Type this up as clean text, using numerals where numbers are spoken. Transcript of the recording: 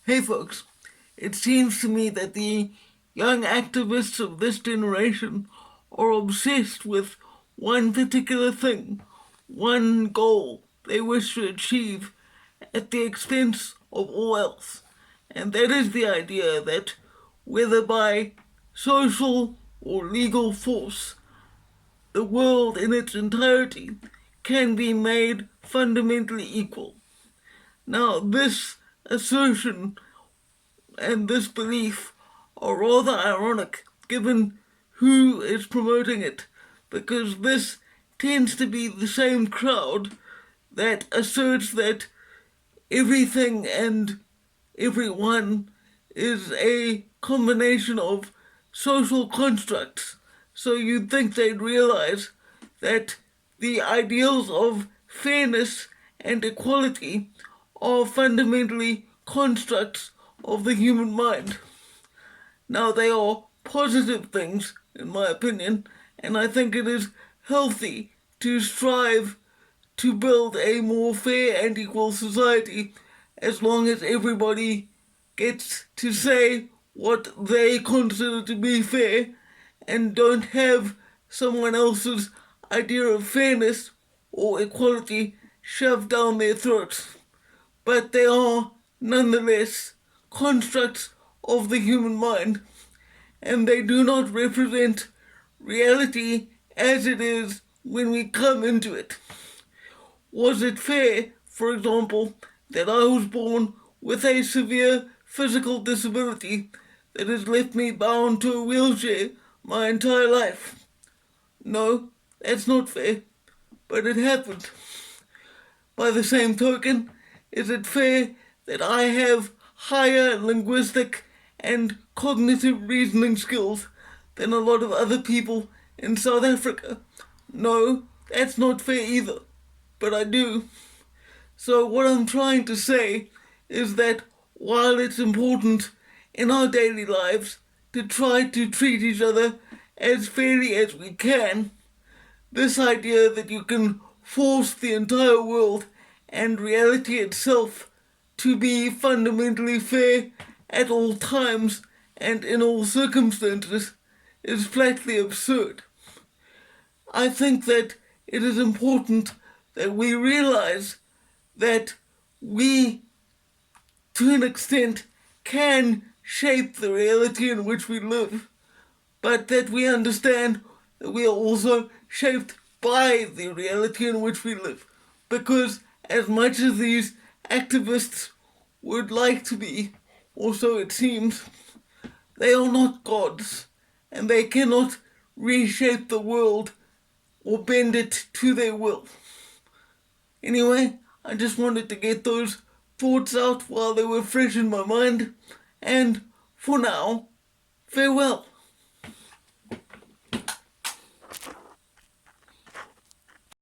Hey folks, it seems to me that the young activists of this generation are obsessed with one particular thing, one goal they wish to achieve at the expense of all else. And that is the idea that whether by social or legal force, the world in its entirety can be made fundamentally equal. Now, this assertion and this belief are rather ironic given who is promoting it, because this tends to be the same crowd that asserts that everything and everyone is a combination of social constructs. So you'd think they'd realize that the ideals of fairness and equality are fundamentally constructs of the human mind. Now, they are positive things, in my opinion, and I think it is healthy to strive to build a more fair and equal society as long as everybody gets to say what they consider to be fair and don't have someone else's idea of fairness or equality shoved down their throats. But they are, nonetheless, constructs of the human mind, and they do not represent reality as it is when we come into it. Was it fair, for example, that I was born with a severe physical disability that has left me bound to a wheelchair my entire life? No, that's not fair, but it happened. By the same token, is it fair that I have higher linguistic and cognitive reasoning skills than a lot of other people in South Africa? No, that's not fair either, but I do. So what I'm trying to say is that while it's important in our daily lives to try to treat each other as fairly as we can, this idea that you can force the entire world and reality itself to be fundamentally fair at all times and in all circumstances is flatly absurd. I think that it is important that we realize that we, to an extent, can shape the reality in which we live, but that we understand that we are also shaped by the reality in which we live. Because as much as these activists would like to be, or so it seems, they are not gods, and they cannot reshape the world or bend it to their will. Anyway, I just wanted to get those thoughts out while they were fresh in my mind, and for now, farewell.